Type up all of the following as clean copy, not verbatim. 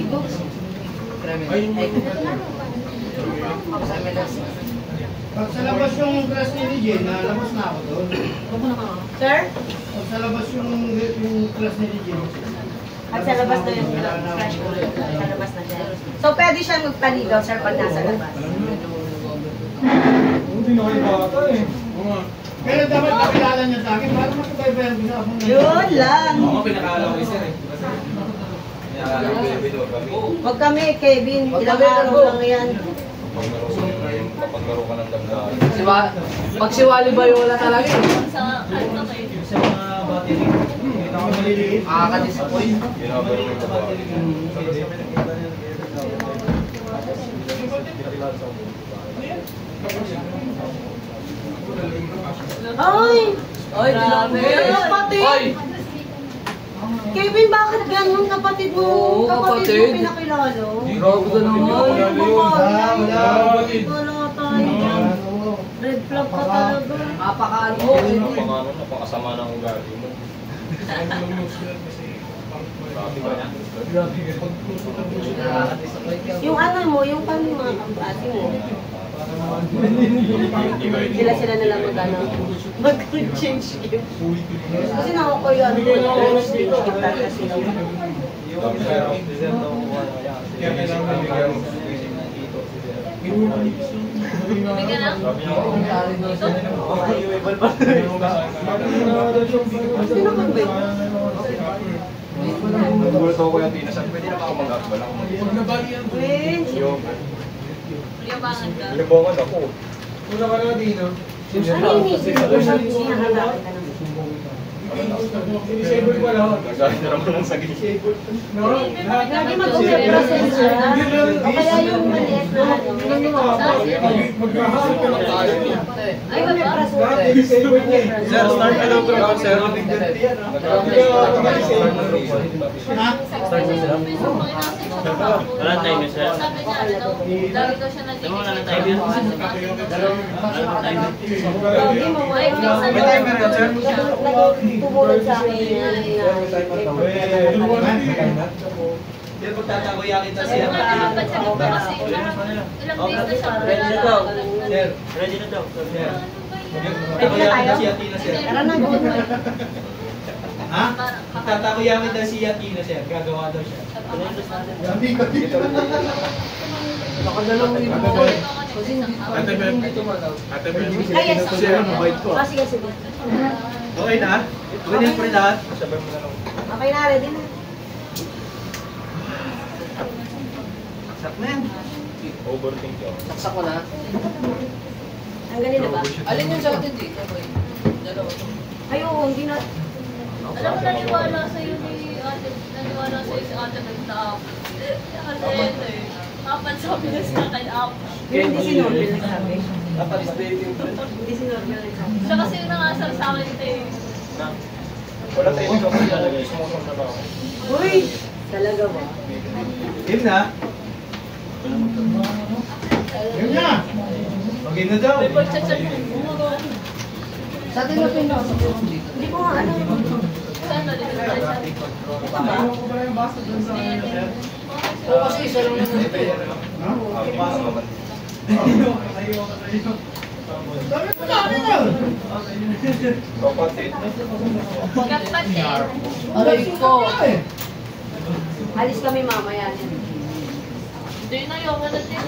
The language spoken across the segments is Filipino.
ko. Pag sa labas yung class ni Jen, nalabas na ako doon. Sir? Pag sa labas yung class ni Jen. At sa labas na yung fresh ko. Sa labas na siya. So, pwede siya magpaligaw, sir, pag nasa labas. Hindi na kayo bata eh. Pero dapat nakilala niya sa akin, para makibay-bay ang ginagawa niya. Yun lang. Ako pinakaalam ko sir eh. Huwag kami, Kevin. Ilang araw lang yan. Papaglaro ka ng damdamin. Pag si Wally ba yung wala talaga eh? Sa mga battery. Kita ko maliliit. Nakaka-disappoint. Ginagawa yung babae. Ay! Ay, grabe. Kapatid! Ay! Kevin, bakit ganun kapatid mo? Oo, Kapatid mo kapatid. pinakilala? Grabe ka naman. Wala. Wala tayo dyan. Red flag ka talaga. Napakaano. Napakasama ng ugali mo. Yung ano mo, yung paano yung mga kampati mo? Sila na lang mag-change gift. Kasi nakakuya ano din yung change gift talaga sila. Bigyan na? Sino man ba yun? Nagulat ako yung tinasan. Pwede na ako mag-akba lang. Wait. Liyabangan ka. Libangan ako. Una ka na dito. Ano yung isip ko? Sabi siya hanapin ka naman. Disable ko lang. Nagalit na naman ng saging. Lagi mag-process siya. O kaya yung maliit na ano. Magkahal ka lang tayo. Ay, ba ba? Sir, start ka lang from sir. Wala time yun, sir. Sabi niya, ano, lagi daw siya nag-i-check. Wala time yun. Lagi mo, Ay, minsan May timer yan, sir? Tumulog sa akin. Sir, magtatakoyakin na siya. Nagpapacheck pa kasi ilang days na siya. Ready na daw. Sir, ready na daw. Sir. Magtatakoyakin na siya, Tina, sir. Tara na, go na. Ha? Magtatakoyakin na siya, Tina, sir. Gagawa daw siya. Hindi ka dito. Nakadalawang libo ko eh. Kasi Ate Beb. Ate Beb. Ay, yes. Sir, mabait ko. Ah, sige, sige. Okay na? Okay na yung lahat? Sabay mo na lang. Okay na, ready na. Sak na yan. Overthink yun. saksak ko na. Ang galing na ba? Alin yung sa atin dito? boy? Dalawa. Ay, oo, hindi na. Alam mo, naniwala sa'yo ni ate, naniwala sa'yo si ate Bel na app. Kasi ito eh, apat sabi niya sa akin app. Hindi si Norbel nagsabi. Dapat is dating. Hindi si Norbel nagsabi. Siya kasi yung nangasal sa akin ito eh. Wala tayo dito kasi talaga. Sumusong na lang. Uy! Talaga ba? Game na? Yun na. Okay na daw. May pag-chat-chat mo. Sa atin na pinasok ko dito. Hindi ko nga alam. Saan na dito tayo sa atin? Ito ba? Oo, kasi isa lang naman ito. Sabi ko sa akin na. Kapatid. Kapatid. Aray ko. Alis kami mamaya. Hindi na yung ano din.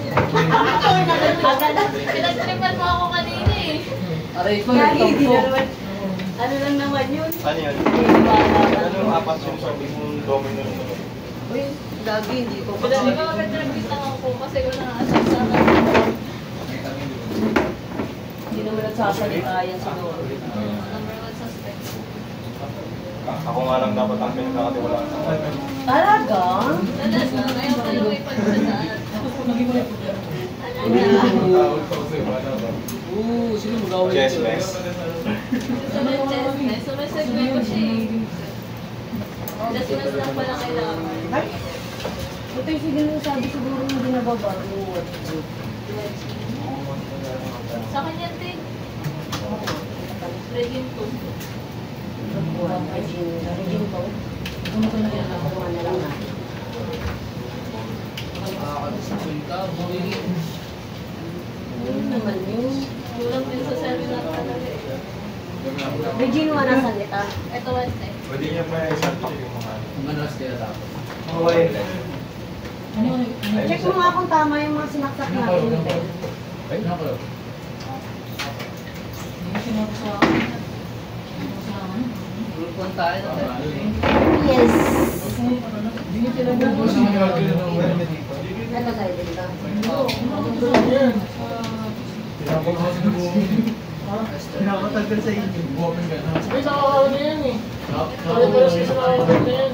Agad na. Pinag-tripan mo ako kanina eh. Aray ko, Kaya hindi nagtampo. na naman. Ano lang naman yun? Ano yan? Ano yung apat yung sabi mong domino na naman? Uy, gagi, hindi ko. Hindi ko mag-tripit lang ako kasi wala na asal sa akin. Hindi naman nagsasalita yan siguro. Number 1 suspect. Ako nga lang dapat ang pinagkakatiwalaan sa akin. Talaga? Talaga, ngayon ka lumipad sa daan. Sino mag-away Yes, dito? miss. Sumasagway ko siya eh. Dasinas lang pala kailangan. Ito yung siguro sabi siguro hindi nababa. Sa kanya din. Regin ko. Regine ko. Ano ko na yan? Ako na lang natin. Ano naman yun? Kulang din sa seminar talaga. Regine, wala salita. Ito Wednesday. Pwede niya pa isang pack yung mga... Manas kaya tapos. Mga wire. Check mo nga kung tama yung mga sinaksak natin. Ay, nakalo. Hindi sinabi sa akin. Group 1 tayo na tayo. Yes. Hindi nyo pinag-ubos ang gagawin ng wire na dito. Ito tayo dito. Pinapatagal sa inyo. Open ka na. May nakakawa na yan eh. Pare-pares kasi nakakawa na yan.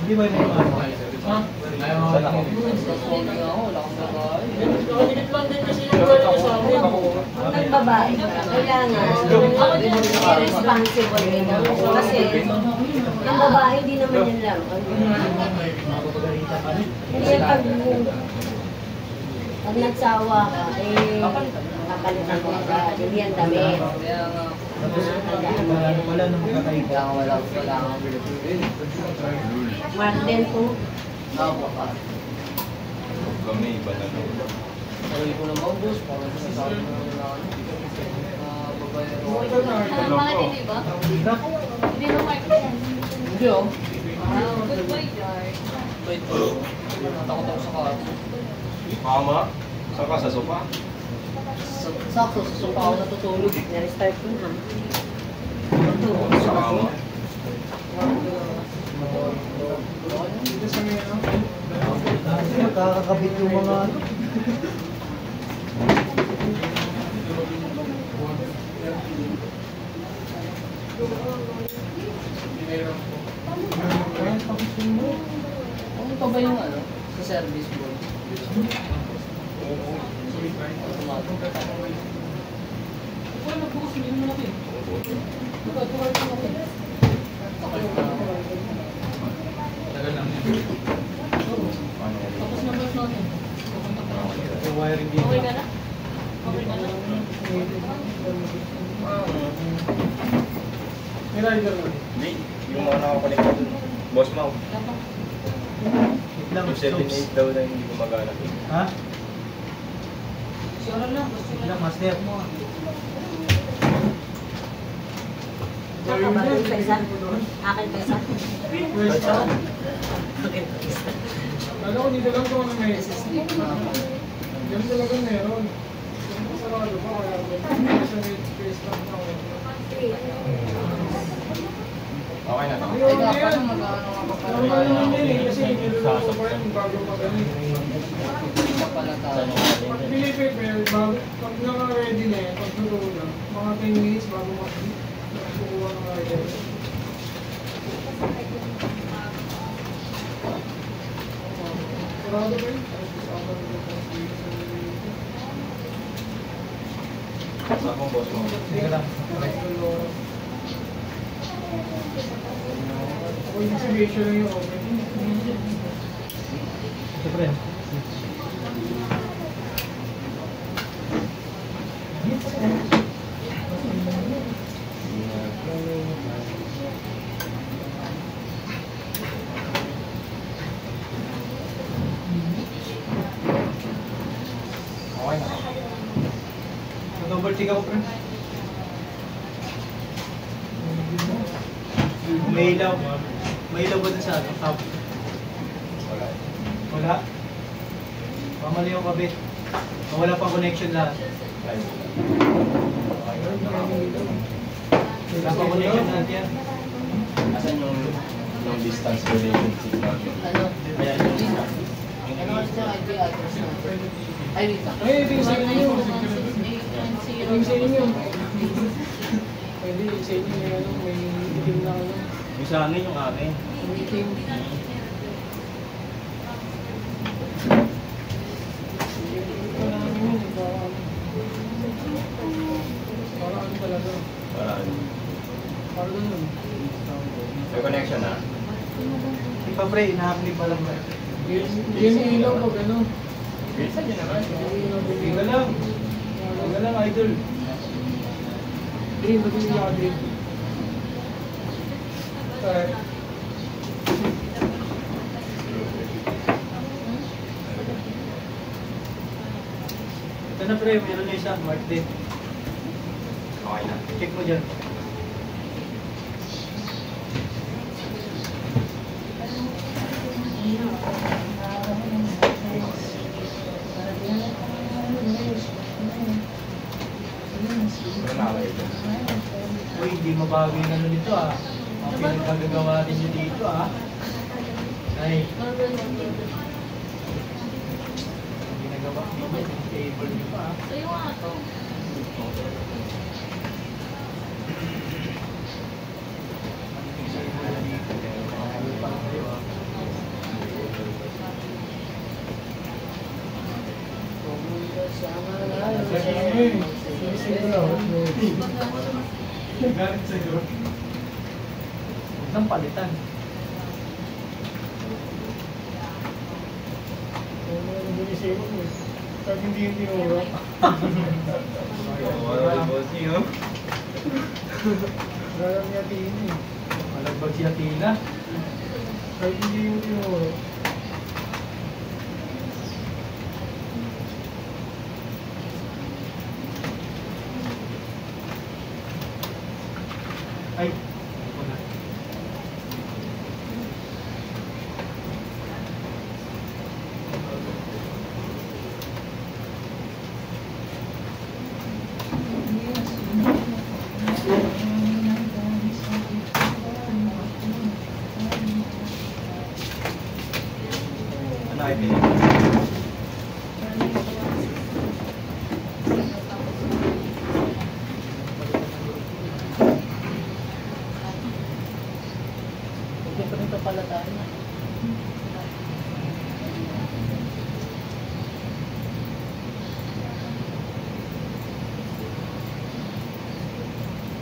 Hindi ba yung ano? Ha? Ayaw nga ako. Open ako, wala akong babae. Nakadikit lang din kasi yung wala niya sa amin. Kung nagbabae ka, kailangan responsible ka. Kasi ang babae, hindi naman yun lang. Hindi pag nagsawa ka, kapalitan mo agad. Hindi ang damit. Kaya nga. Wala nang kakaiba. Wala akong Mark din po. Napaka. Kami, iba na lang. Sarili ko na maubos. Parang sinasabi ko na babae. Mga hindi ba? Hindi na Mark yan. Hindi oh. Good boy, George. Wait po. Natakot ako sa kwarto. Mama? Saan ka? Sa sopa? Sakto, sa sopa ako natutulog. Na-restart ko na. Sa kama? Nakakakabit yung mga ano. Ano pa ba yung ano? Sa service board? Tapos na verse natin. Yung wiring dito. Okay ka na? Okay ka na? May rider mo. Hindi. Yung mga nakakonect dun. Boss Mau. Lang, Yung 7-8 daw na hindi gumagana. Ha? Sure lang, gusto Ilang master mo. Saan ka ba? Doon sa isa? Akin pa isa? Where's that? Akin pa isa. Ano ko dito lang kung ano may SSD. Yan talaga meron. Yung sarado pa kaya sa may space lang na ako. Okay na. Ay, dapat na mag-ano nga pa pala. Normal naman yan eh, kasi niluluto pa yan bago magaling. Pala tayo. Pag piniprepare, pag naka-ready na yan, pag luto na, mga 10 minutes bago kukuha ng rider. Sarado ba yun? Saan kong boss mo? Hindi ka lang. Ako yung exhibition lang yung open. Siyempre. Okay na. Double check ako, friend. May ilaw. May ilaw ba dun sa ano? Top? Wala. Wala? Mamali yung kabit. Wala pang connection lahat. Wala pang connection lahat yan. Asan yung long distance relationship natin? Ano? Ayan. Ano kasi sa IP address na? Ay, wait lang. Ay, ito yung sa inyo. Yung sa inyo. 168.0. Pwede, sa inyo may ano, may itim na ano. Yung sa amin, yung amin. Meeting. Wala namin yun, parang ano talaga. Para ano. Parang ganun. May connection na? Di pa pre, ina-apply pa lang ba? Yun yung ilaw pag ano. Bilisan nyo naman. Higa lang. Higa lang, idol. Green, bagay yung green. Alright. Ito na pre, meron na isa, Mark din. Okay na. Check mo dyan. Wala na kayo dyan. Uy, hindi mabago yung ano nito ah. Ang pinagkagagawa din nyo dito ah. Ay, ginagawa din nyo, yung table nyo pa ah. Sa'yo nga to. Galit sa'yo. Huwag nang palitan. Pag hindi yung tinuro. Wala boss niyo. Galang niya tini. Malagbag si Athena. Pag hindi yung tinuro. Ay, ako na. Ano kayo pinili? Okay pa nito pala tayo na.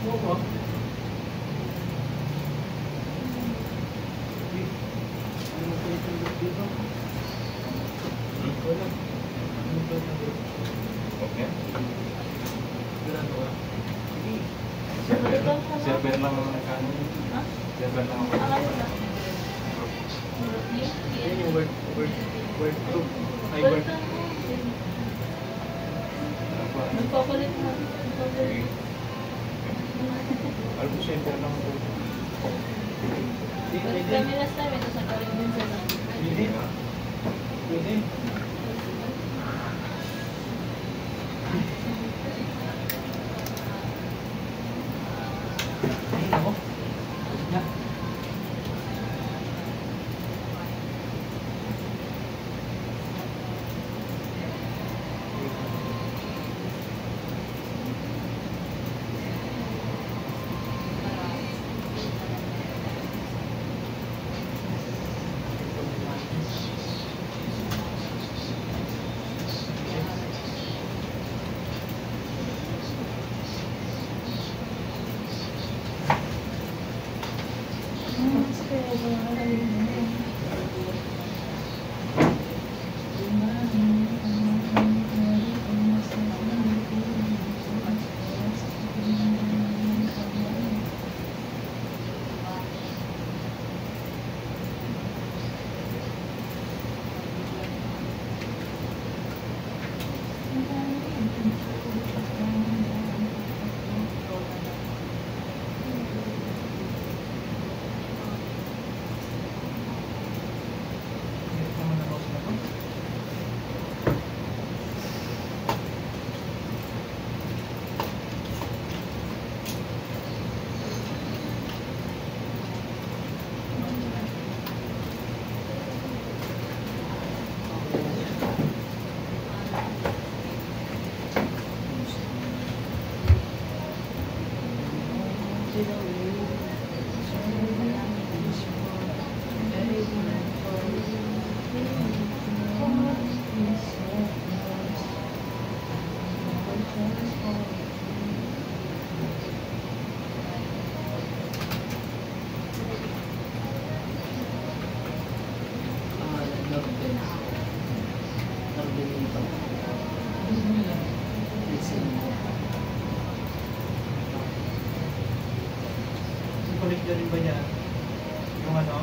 Oo. Ano ba yung dito? Wala. Ano ba yung Okay. Sigurado ka? Sige. Server lang ang nagkano. Ha? Server lang ang Akala na. Yan yung word group. Ay, word. Nagpapalit mo. Okay. Alam ko server lang ako. Pwede. Kami last time, ito sa karin din sila. Pwede. Pwede. Ay, ako. Na. Kulit na rin ba niya? Yung ano?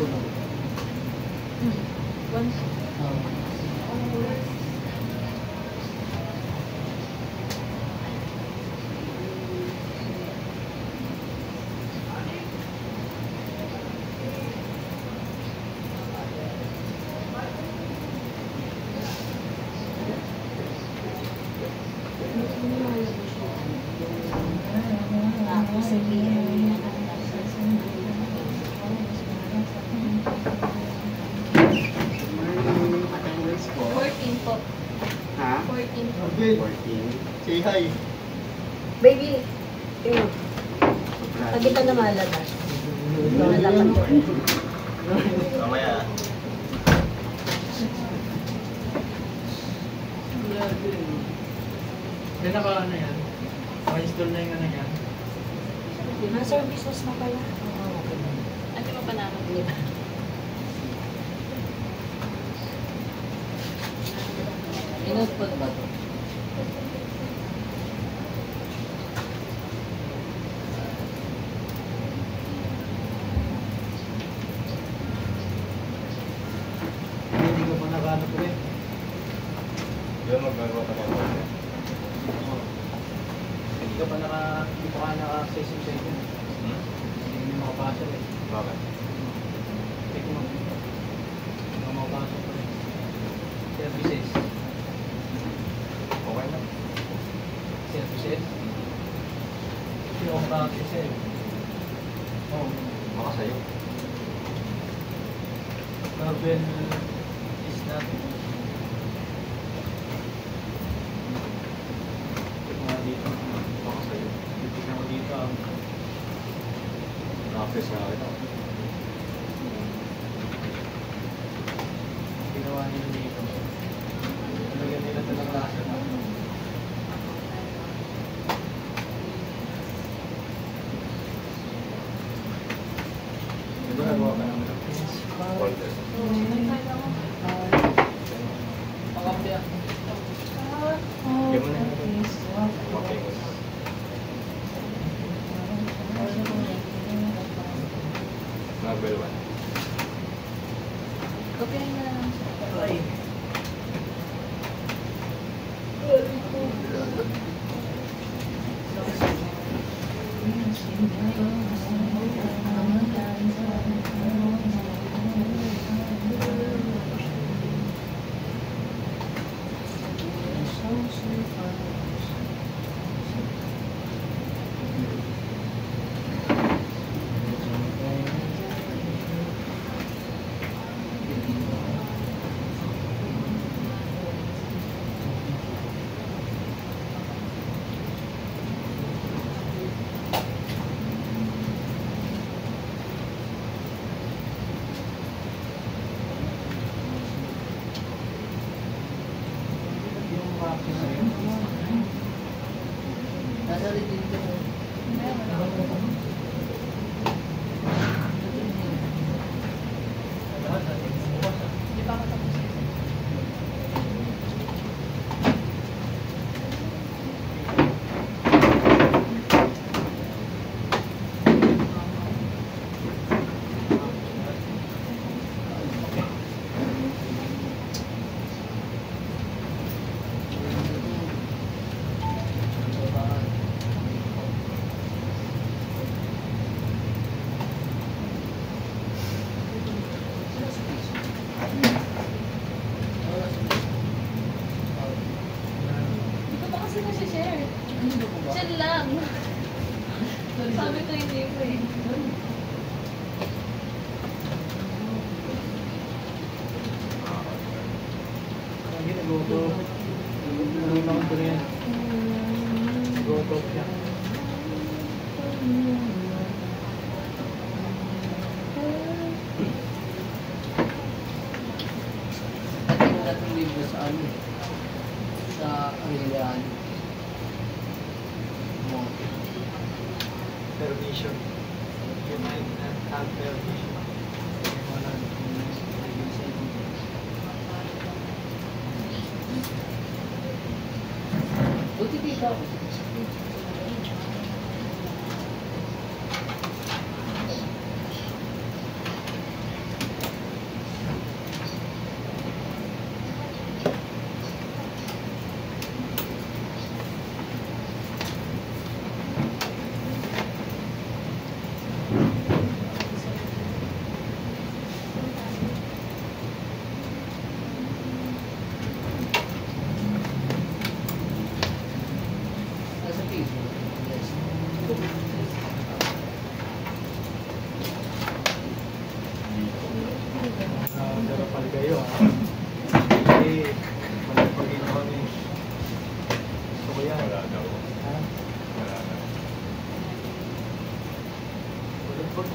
tulog. Tapos sabihin. Attendance po. 14 po. Ha? 14 po. 14. Say hi. Baby, yun. Pag kita na malabas. Malapan ko. Mamaya. May naka ano yan? Ma-install na yung ano yan. Master business mo pala. Ate mo pa naman. Di ba? Inutput ba ito? Hindi ko pa nakano ko eh. Yun, magagawa ka pa. Hindi ka pa hindi pa ka naka-access yung sa inyo. Hindi mo makapasok eh. Bakit? Hindi ko hindi ko makapasok pa rin. Services. Okay na. Services. Hindi ako maka-access eh. Oo. Baka sa'yo. Travel is not. Ito nga dito. Baka sa'yo. Titignan ko dito ah. Na-access nga kita. Ginawa nila dito. Nalagyan nila ito ng klase na. Di ba nagawa ka naman? Folder. Pangapi ah. Hindi mo na yun. Okay. Level 1. Kopyahin na lang siya. Nasa retin ko. Di pa ako tapos. Di ko pa kasi nasi-share. Share lang. Sabi ko hindi ko eh. Hindi nag-auto. Nag-auto ko rin. Nag-auto siya. Ating datong libro sa ano? Sa Angelian. Mo. Permission. You might not have permission. Buti dito ako.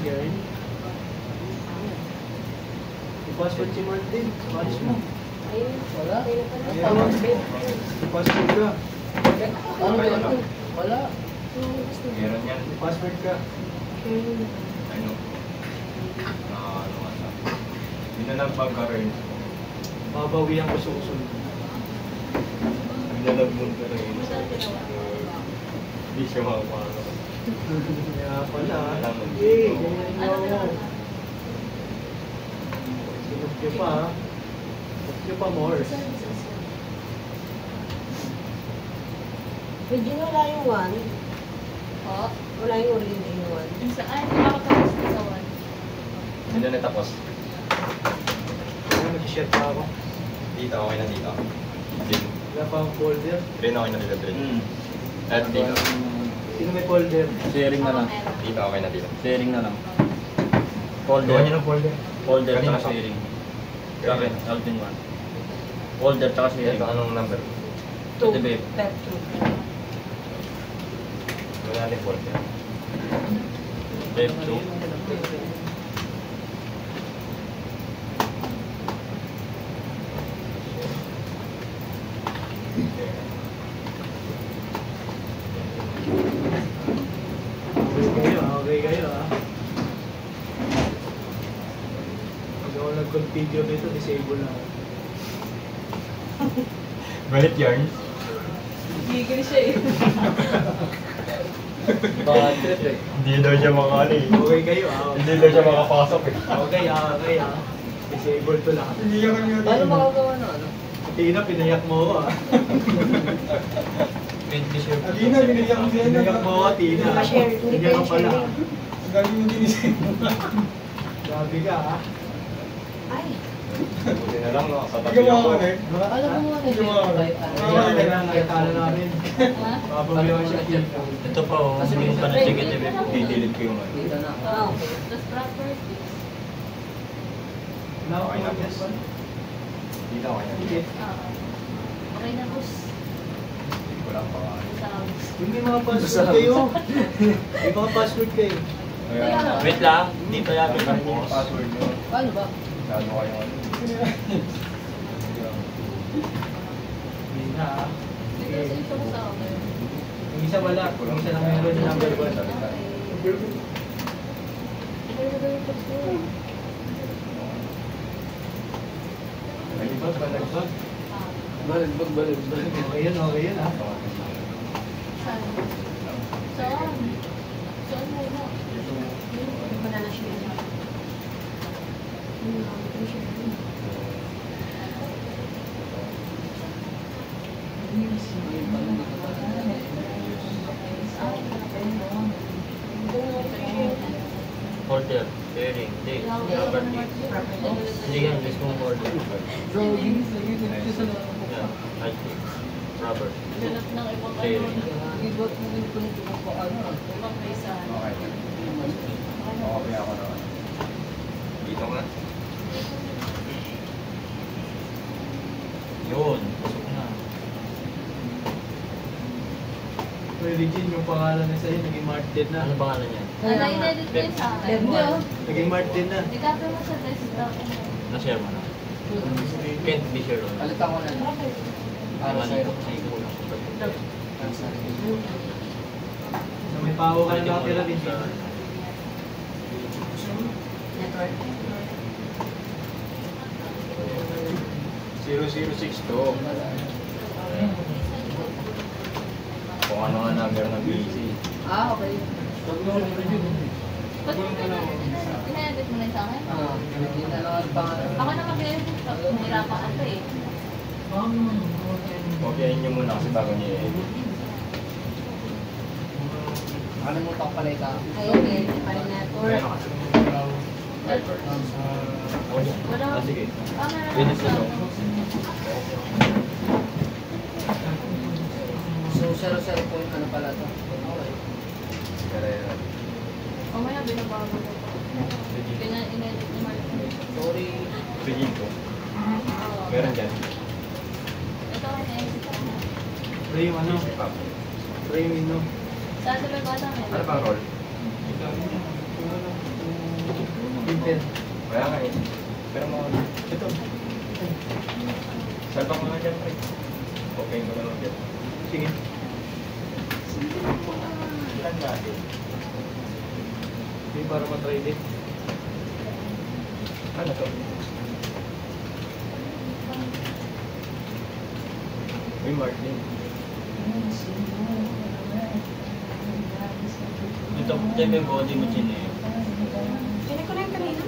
Yarn. I-password si Martin. Paris mo. Ayun. Wala. Tawag din. I-password ka. Ano ba yan? Wala. Meron yan. I-password ka. Ano? Ano nga sabi? Hindi na lang pagka-earn. Babawihan ko sa usunod. Hindi na lang pagka-earn. Hindi siya makapano. Kaya pala. Alam mo. Eh, ganyan mo. Sinok nyo pa ha. Sinok nyo pa more. Medyo wala yung one. Oh, Wala yung original yung one. yung sa, ay, nakakapagod sa one. Hindi na natapos. Kaya mag-share pa ako. Dito, okay na dito. Dito. Wala pa ang folder. Rin okay na dito, Rin. At dito. Sino may folder? Sharing na lang. Dito, okay na dito. Sharing na lang. Gawa Folder. niyo ng folder. Folder Ganito tsaka na. sharing. Bakit? Alvin 1. Folder tsaka sharing. Ito, anong number? Two. Ito, babe. Step 2. Wala na yung folder. Babe 2. Okay kayo ha. Pag ako nag-configure nito, disable na. Galit yarn. Gigil siya eh. Bad trip eh. Hindi daw siya makali. Okay kayo ha. Hindi daw siya makapasok eh. Okay ha. Disable to lahat. Hindi ka kanya. Paano makagawa na ano? Tina, pinayak mo ako ha. Alina, binigyan ko siya. Pinayak mo ako, Tina. Hindi pa share, hindi Hindi ka pa pala. sharing. Ang galing yung ginising mo. Grabe ka ha. Ay. Buti na lang, no? Sa Hindi tabi ka ako. makakonnect. Alam mo ano Okay lang, nakitala namin. Ha? Mababiwan siya Tina. Ito pa oh, hindi pa na-check it eh. Didelete ko yung ano. Dito na. Oh, tapos properties. Now, Okay na, boss. Dito, okay na. Hindi. Okay na, boss. Hindi ko lang pa. Sa house. Yung may mga password kayo. May mga password kayo. Kaya, Wait lang, dito yan. Wait lang po yung password nyo. Paano ba? Masyado kayo ano. Hindi na ha. Dito sa ito ko sa akin. Yung isa wala. Yung isa na meron yung number 1. Baligbag, baligbag. Baligbag. Okay yun ha. Saan? Saan? Saan muna? Wala na share. Folder, sharing, date, property. Hindi yan, mismong folder. Yan, IT, property. Ganap ng ibang ano. Sharing. Ibang place Okay. Okay ako na. Dito nga. Yun, pasok na. Regine, yung pangalan na sa'yo, naging Martin na. Ano pangalan niya? Ano, in-edit ko yun sa akin. Naging Martin na. Ikapo mo sa desktop. Na-share mo na. Can't be shared on. Palitan ko na. Para sa'yo. So, may pawo ka na nakatira din. Network. 0062. Kung ano nga number ng BC. Ah, okay. Ba't mo in-edit mo na yun sa akin? Hindi na lang ang pangalan. Ako na mag-edit. Mahirapan ako eh. Okay, nyo muna kasi bago niyo i-edit. Ano mo pang palita? Ayun, edit pa rin network. Meron kasi. Record. Wala. Ah, sige. Meron Edit na ako. to. So, 00 point ano pala to? Okay. Carrera. Mamaya binabago ko. In-edit ni Martin. Sorry. Sige ko. Oo. Meron dyan. Ito ang in-edit ko. Frame ano? Frame no? Sa sabi ko sa amin. Ano bang roll? master. Kaya nga eh. Pero mga, ito. Salbang mga dyan, pre. Okay ko na lang dyan. Sige. Ilan natin? Hindi para matry din. Ano to? May mark din. Ito, tayo may body mo chin eh. Hindi ko na yung kanina.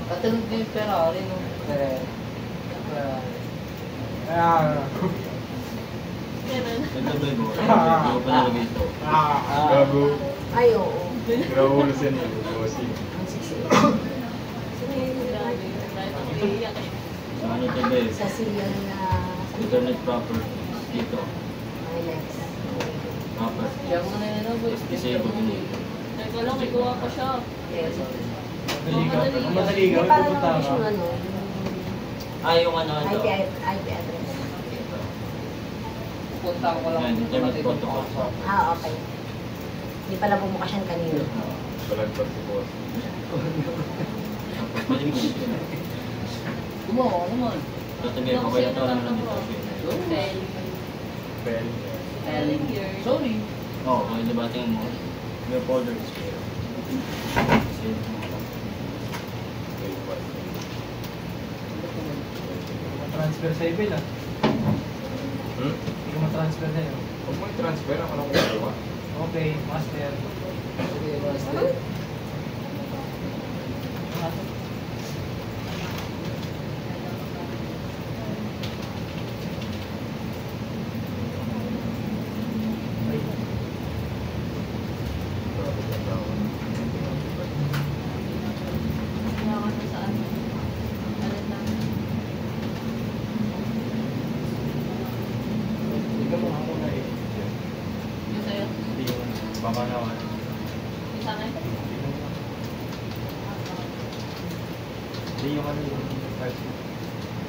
Katalog din yung Ferrari no? Ah. Ganun. Ito ba yung body? Hindi ko pa nalagay ito. Gago. Ay, oo. Grabe siya niya. Bossy. Sino yung Grabe. Dahil ako iiyak eh. Sa ano ito ba eh? Sa serial na... Internet proper. Dito. Alex. Proper. Kaya mo na yun ako. Disable din eh. Sabi ko lang, ikuha ko siya. Yes. Madaligaw. Kung madaligaw, Hindi para pupunta naman ka. yung ano, Ah, yung ano ito. IP address. Ito. Punta ko lang. Yan, internet protocol. Ah, okay. Hindi pala bumukas yan kanina. Balagpag si boss. Pwede mo dito. Gumawa naman. Tatabi ako kayo ito. Ano lang dito. Bell. Telling years. Sorry. Oo, kaya diba tingin mo? May folder is here. Save mo lang. Transfer sa email ah. Hmm? Hindi ko ma-transfer na yun. Huwag mo i-transfer. Ako na kung Okay, master. Sige, master. Kailangan mo sa ano. Alam na. Tingnan mo ako na eh. Yung sa'yo. Hindi yung baka naman. Yung sa akin. Hindi yung ano yung price mo.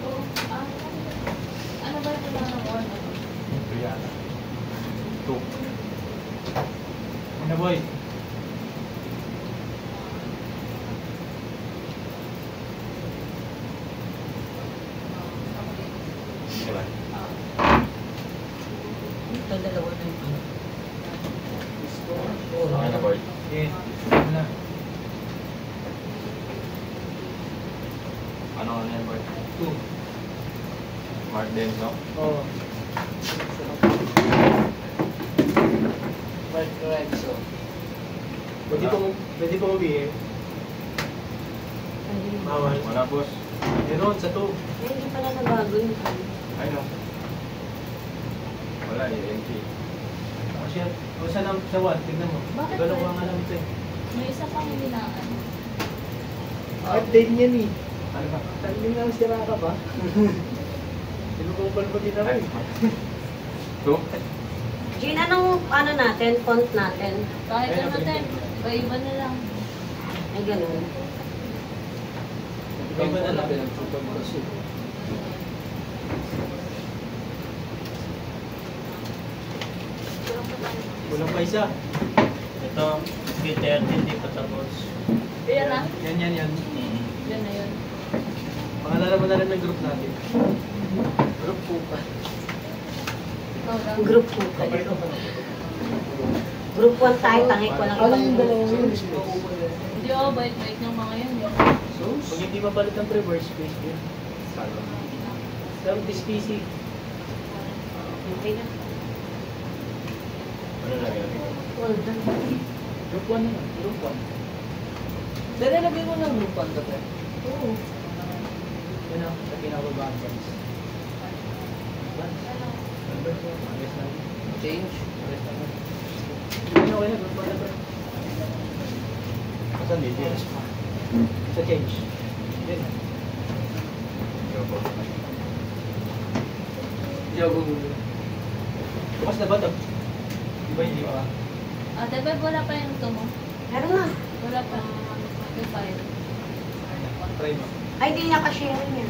Oo. Ano ba yung kailangan mo? Ito yata. 2. Ano boy? Ilan? Ito, dalawa na yun. Okay na boy. Okay. Ano na? Ano yan boy? 2. Mark din, no? Oo. Mark correction. Pwede po mabihin. Bawal. Wala boss. Meron sa 2. Eh, hindi pala nabago yung ano. Ay no. Wala eh, empty. Kasi, o sa 1, tignan mo. Bakit Dalawa pwede? nga lang ito eh. May isa pang hilinaan. Update niyan eh. Ano ba? Tanding lang sira ka ba? Sinubukal pa din ako Ay. eh. 2? Jean, anong ano natin, font natin? Kahit Ayun, ano okay. din. Iba na lang. Ay, ganun. Iba na lang. Kulang pa isa. Ito, SK30, hindi pa tapos. Ayan na. Yan. Yan na yun. Pangalan mo na rin ng group natin. Group po pa. Ikaw lang. Group po. Group 1 tayo, tangik ko lang ibang group. Hindi ako bait-bait ng mga yun. Eh. Pag hindi mapalit ang reverse space yun. Pero this PC, Okay na. Ano lang yan? Well done. group 1 na. Group 1. Dere, lagay mo ng group 1 ka. Oo. Yun ang sa pinakababaan guys. Change. Okay na, group 1 na ba? Saan dito? Sa change. Yun. Ikaw po. Hindi ako gugulo. Bukas na ba ito? Di ba hindi pa? Ate Beb, wala pa yung ito mo. Meron na. Wala pa. Yung file. Try mo. Ay, di nakashare niya.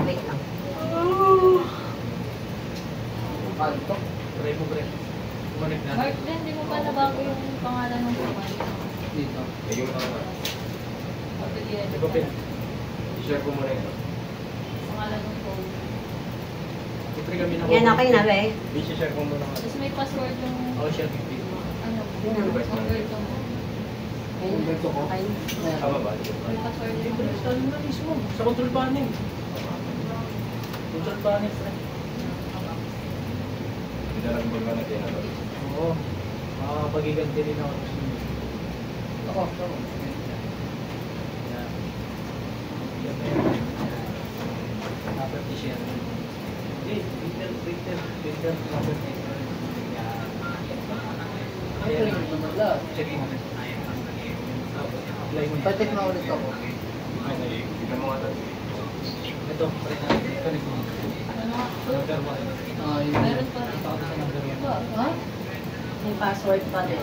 Wait lang. Kanto. Try mo, Brent. Bumalik na. Mark din, hindi mo pa nabago yung pangalan ng profile. Dito. Eh, yung May papel. i-share ko muna yun. Pangalan ng phone. Siyempre kami na Yan, okay na ba eh? I-share ko muna. Tapos may password yung Ako siya 50. ano, Yun na. Umberto mo. Umberto ko. Okay. Tama ba? May password yung Siyempre, install mo na mismo. Sa control panel. Control panel, friend. Pinarambol ka na tinatawag. Oo. Makakapagiganti rin ako. Ako. Yan. Yan na yan. Property share. Hindi, printer, property. Yan. Okay, naman lahat. Check mo. Apply mo. Patik na ulit ako. Tignan mo nga ito. Ito, connect mo. ano nga? Number 1. Ah, yun. Meron pa rin. Tapos sa number 1. Ha? May password pa din.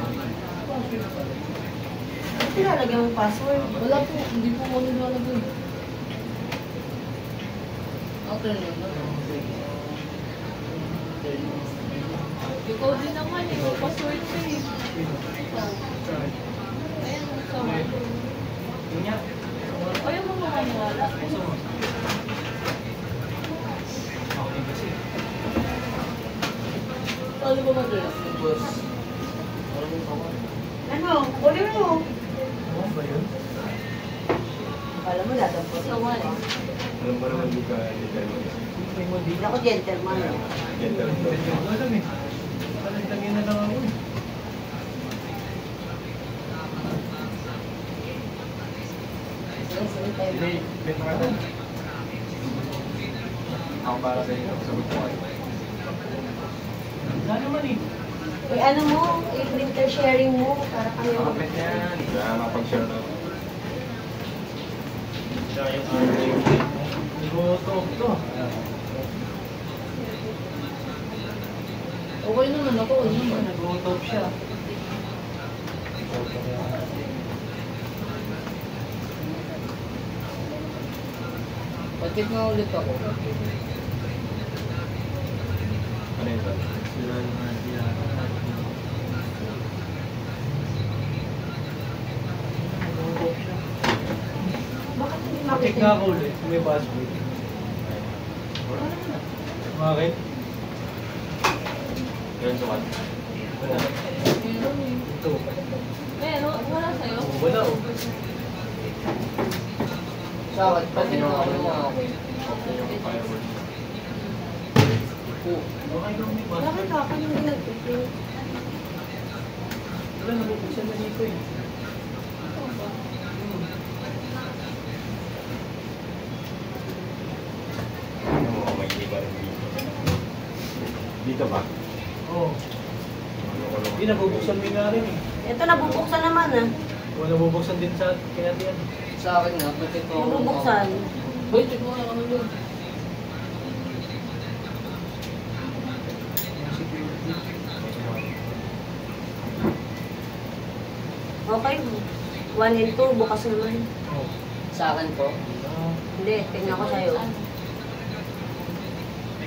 Nilalagyan mo password. Wala po. Hindi po ako nilalagay. Okay na yun. Ikaw din naman eh. May password pa eh. Ikaw. Ayan, sa Yun nga. Ayaw mo makaniwala. Puso mo. Okay kasi. Paano ba mag-dress? Boss. Ano? Kunin mo. Ano ba yun? Akala mo dadapos. Sa one. Alam mo naman di ka mo. May mo di. Hindi ako gentleman. eh. Gentle Hindi flow. ko alam eh. Talagtagin na lang ako eh. Hindi, benta ka doon. Ako para sa inyo, sagot ko kayo. Wala naman eh. Eh ano mo? I-printer sharing mo para kami Makapit na yan. Kaya mapag-share na. Siya yung Nag-talk to. Okay naman ako. Ano naman? Nag-talk siya. Patik na ulit ako. Ano yun? Bakit hindi Check makita? nga ako ulit. May password. Bakit? Yun sa one. Meron eh. Ito. Meron, wala sa'yo. Oh, wala oh. Sa akin, patik na ako ng ako. Okay yung fireworks. Okay daw may Bakit password. ako hindi nag-print? Wala, nabubuksan na dito eh. Ano mo, may hindi ka rin dito. Dito ba? Oo. Ano ko lang. Hindi, nabubuksan mo nga rin eh. Ito nabubuksan naman ah. O, nabubuksan din sa kaya yan. Sa akin nga, patik na ako ng ako. Nabubuksan. Boy, check mo nga ano doon. Yung security. Okay. 1 and 2, bukas naman. Oh. Sa akin po. Ah, Hindi, tingnan ko sa'yo.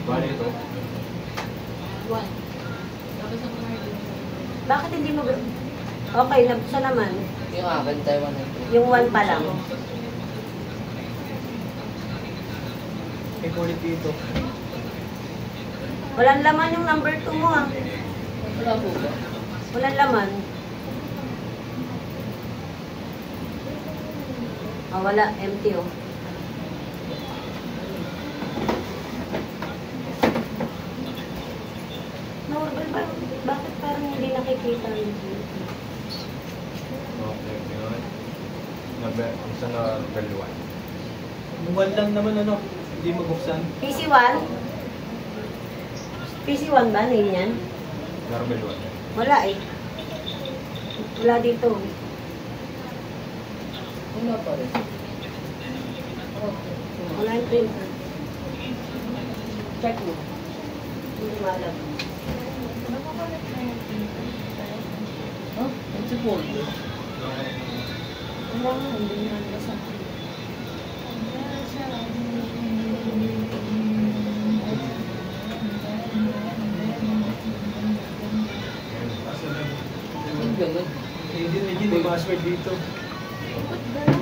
Bali ito. One. Tapos ang mga Bakit hindi mo... Okay, nabuksan naman. Yung akin, Taiwan and three. Yung 1 pa lang. may kulit dito. Walang laman yung number 2 mo ah. Wala po ba? Walang laman. Ah, wala. Empty oh. Normal ba? Bakit parang hindi nakikita yung Okay, yun. Isa na level 1. Yung one lang naman ano, hindi mabuksan. PC1? PC1 ba? Name yan? Level 1. Wala eh. Wala dito. Wala pa rin. Wala yung printer. Check mo. Hindi mo alam. Ha? Ang si folder. Wala nga, hindi mo alam sa Ang ganun. Hindi, hindi, hindi ba? password dito.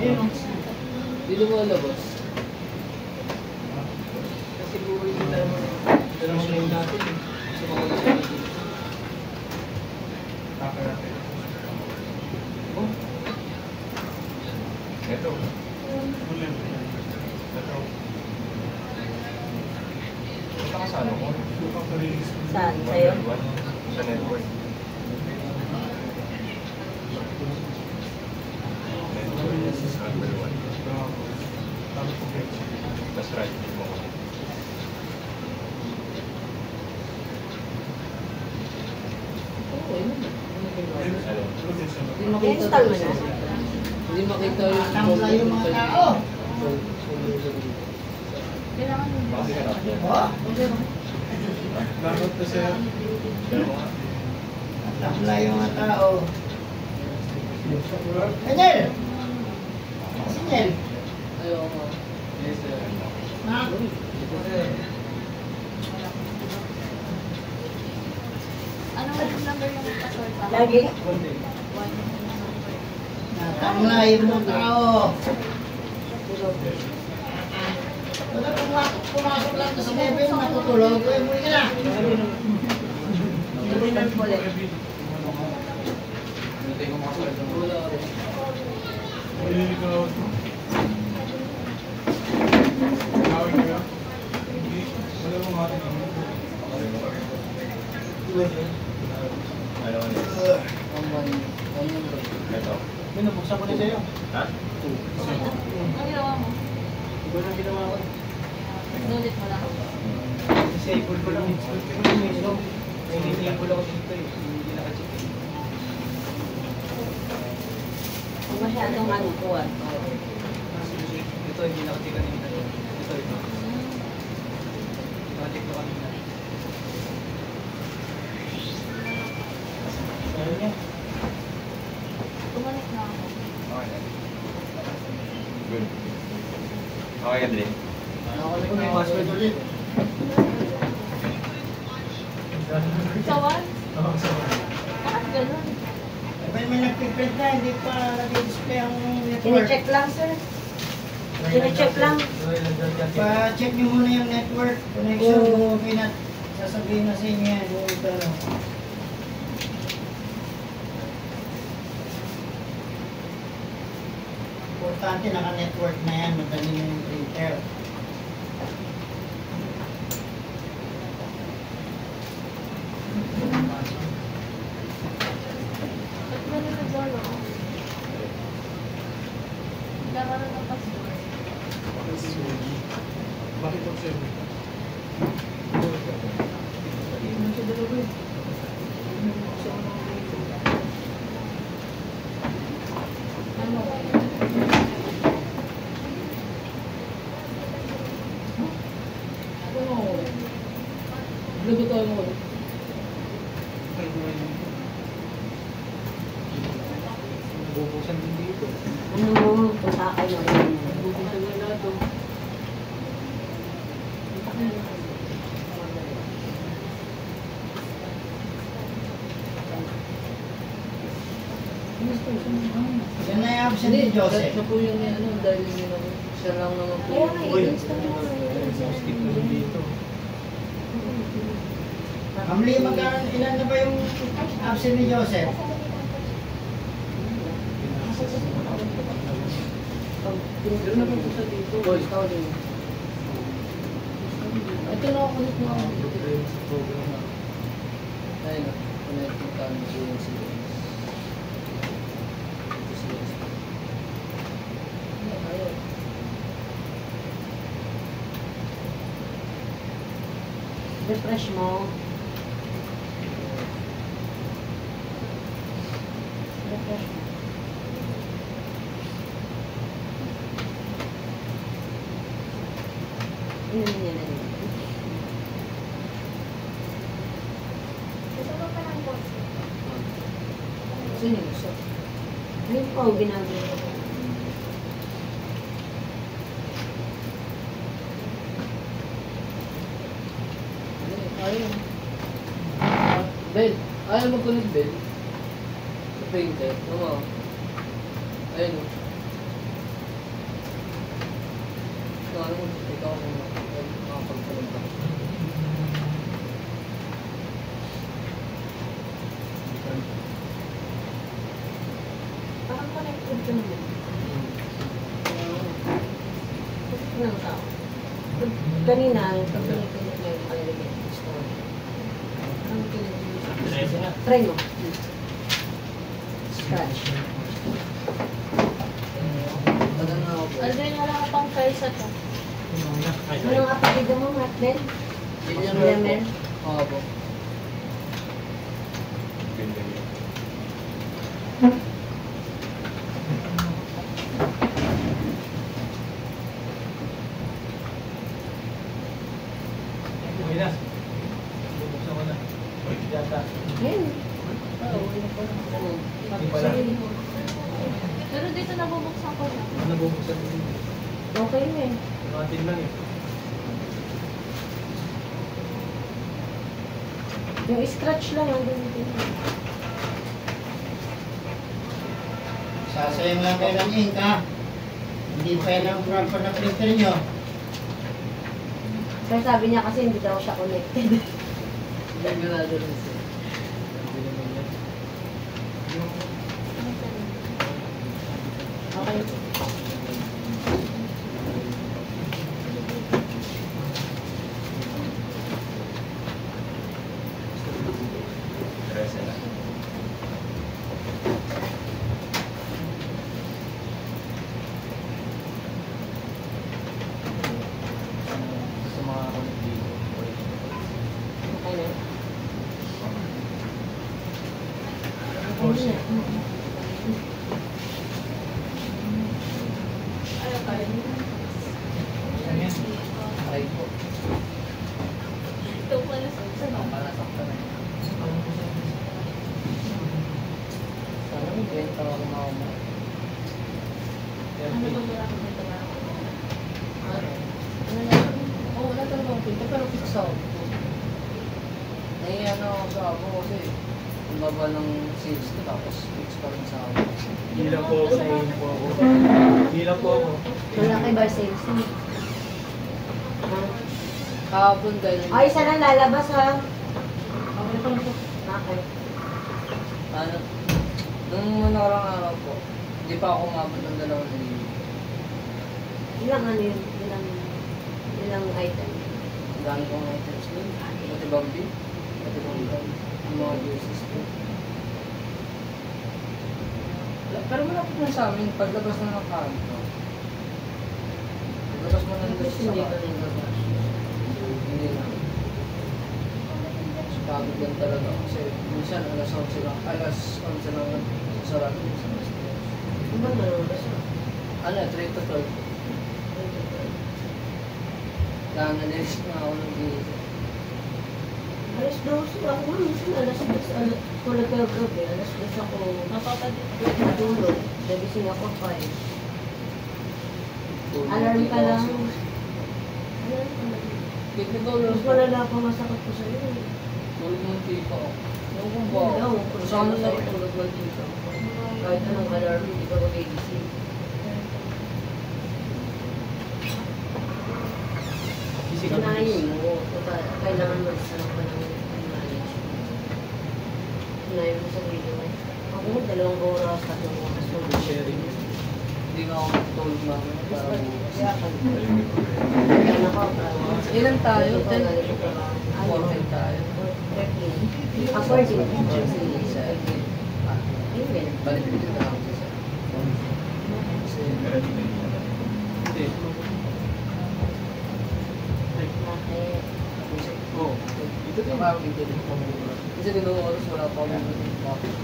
Hindi lumalabas. Kasi siguro yung ito naman ngayon natin eh. Gusto ko na siya dito. Oh, Ito. Ito. Ito ka sa ano ko? Saan? Sa'yo? Sa network. Number 1. Tapos right click mo. Okay naman. Ano? Hindi makita. I-install mo na. Hindi makita yung Tangla yung mga tao. Kailangan mo. Bakit ka na? Oh, Dapat na siya. Pero mo nga. tangla yung mga tao. Daniel! Daniel! Ayaw nga. yes sir. Ha? Ano yung number yung password pa? Lagi. Natangla yung mga tao. Wala pumasok lang sa Kevin, natutulog. Uy, muli ka na. Wala rin. Ikaw. Gawin ka. Hindi. Wala mong hati ng Ano ano? One number. Ito. May nabuksan ko na sa'yo. Ha? Ano ginawa mo? Iba na ginawa ko. Nulit mo lang. Disable ko lang. May disable ako dito eh. Hindi naka-check eh. Kung masyadong ano ko ah. Ito hindi naka-check kanina. Ito. Naka-check ko kanina. Ayun niya. Tumalik na ako. Okay na. Good. Okay ka din. Nakakulit ko may password ulit. Sawan? Oo, sorry. Bakit ganun? May nagpiprint na, hindi pa nag-display ang network. Tine-check lang sir. Tine-check lang. Pa-check nyo muna yung network connection kung okay na. Sasabihin na sa inyo yan. Pero, importante naka-network na yan. Madali na yung printer. Ba't ganun nag-lolo? Nagkaroon ng password. Bakit ang sa'yo? Ano? Lagot tayo mo ulit. Bubuksan din dito. Ano mo, punta kayo. Bubuksan na lahat oh. Yan na yung absent ni Joseph. Siya po yung ano, dahil yun ako. Siya lang naman po. Kaya nga, i-install mo na Stick na din dito. Amli, magkano, ilan na ba yung absent ni Joseph? Meron na po siya dito. Boys, tawag din. Ito na ako ulit mga. Ayun na. Connecting kami po yung sila. Ito sila. Ayun. Refresh mo. Refresh mo. Yun yun yun. Saan yung isa? Yun po, ginagawa ko. Ayun. Bell. Ayaw mag-connect, Bell. Sa printer. Oo. Ayun o. Ano mo, ikaw mo makapagpulong ka. Parang connected ka naman. Ng tao. Kanina, pag pinipilit mo yung palalagay ng story. Ang pinipilit mo. Try mo. Scratch. Tagal na ako. Aldrin, wala ka pang file sa to. Anong apelido mo, Martin? William Lemon? Oo po. Ganda niya. Minas. Bubuksan ko na. Yata. Ayun. Hindi pala. Pero dito nabubuksan ko na. Ano bubuksan ko dito? Okay na eh. Natin lang eh. Yung scratch lang ang gamitin mo. Sasayang lang kayo ng ink, ha? Hindi pa yan ang proper na printer nyo. Pero sabi niya kasi hindi daw siya connected. Ganado rin siya. Okay. Resa na. Sa mga connect dito. Okay na. Force. Ano yan? Aray po. Ito pala sa Palasaktan na. Sana mo benta ako mama. Ano ba wala ko dito ba? Ano? Ano na? Oo, wala talagang pinto pero fix out. Naiyan ako sa ako kasi ang baba ng sales ko tapos fix pa rin sa ako. Hindi lang po ako, naiinom po ako. Hindi lang po ako. Malaki ba sales mo? Kahapon dahil Ay, isa na lalabas ha. Okay. ano, nung nakarang araw po, hindi pa ako umabot ng 2,000. Ilang ano yun? Ilang item? Ang dami kong items doon. Pati Bambi, pati Bambi, yung mga juices ko. Pero malapit na sa amin, paglabas na ng kanto. Paglabas mo ng doon sa Hindi ko kanto. nilabas. Hindi na. Pagod lang talaga kasi minsan alas 11 lang sarado sa restaurant. Ano ba nalabas? Ano, 3 to 12. Kaya na-list na ako ng gising. Alas 12 ako nga. Minsan alas 10. Tulad kayo gabi. Alas 10 ako natulog. Nagising ako 5. Alarm ka lang. Alarm ka lang. Mas malala pa masakit ko sa'yo eh. Tulog ng tito ako. Ewan ko ba? Hello, Kung saan na tulog ng tito. Kahit anong alarm, hindi ka magigising. Unahin mo. Kailangan magsanap ka ng management. Unahin mo sa video eh. Ako, 2 oras, 3 oras. Sharing. Hindi nga ako matulog namin. Kaya ako, Ilan tayo? 10? 14 14 tayo. 13. Ah, 14. Amen. Balik dito na ako sa kasi Pero di na niya. hindi. Bakit? Oo. Dito din parang dito din. Kasi dinong oras wala pa ako.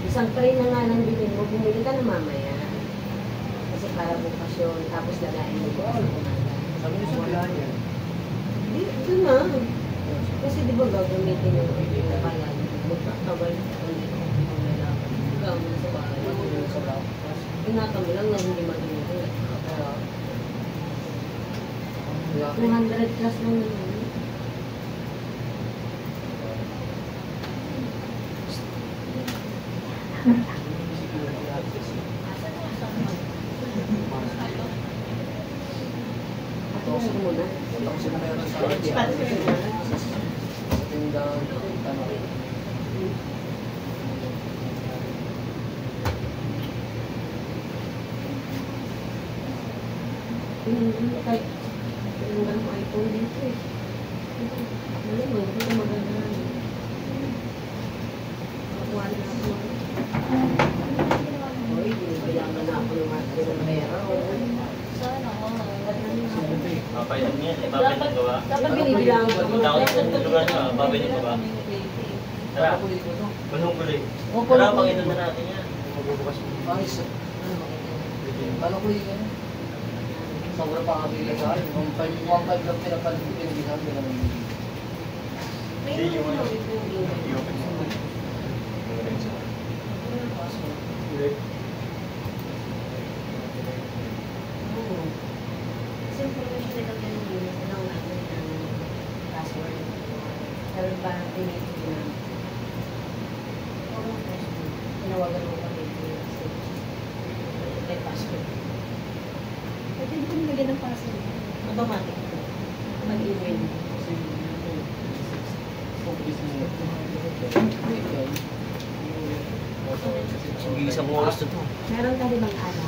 Isang tray na nga lang bilhin mo, bumili ka na mamaya. Kasi para bukas yun, tapos lalain mo ko. Sabi niyo sa bilahan yan. Dito na. Kasi di ba gagamitin yung kaya magkakabal ulit ang lalaki. Gawin mo sa bahay. Matulog sa bahay. Tinatami lang na hindi madulo. Kaya, 200 plus lang naman. Kahit tinanggal mo iPhone dito eh. Alam mo, hindi ko maganda na. Nakuha na ako. Uy, binibilangan na ako ng mga pera. Sana, oo. Papayag niya, ipapayag ko ba? Dapat binibilangan ko. Punta ko sa lugar niya, papayag ko ba? Tara, punong kulay. Tara, panginan na natin yan. Ayos. Ano ko yun? Sobrang pangabigan sa akin. 1.5 lang pinapalitin din namin ng May yung ano, yung i-open mo. Yung rin sa Kasi information nila ganun yun, tanong natin ng password. Pero ba, pinito na. Tinawagan mo kami kasi may password. Pwede mo nilagyan ng password. Automatic. Mag-email. Sige, isang oras na to. Meron ka rin bang ano?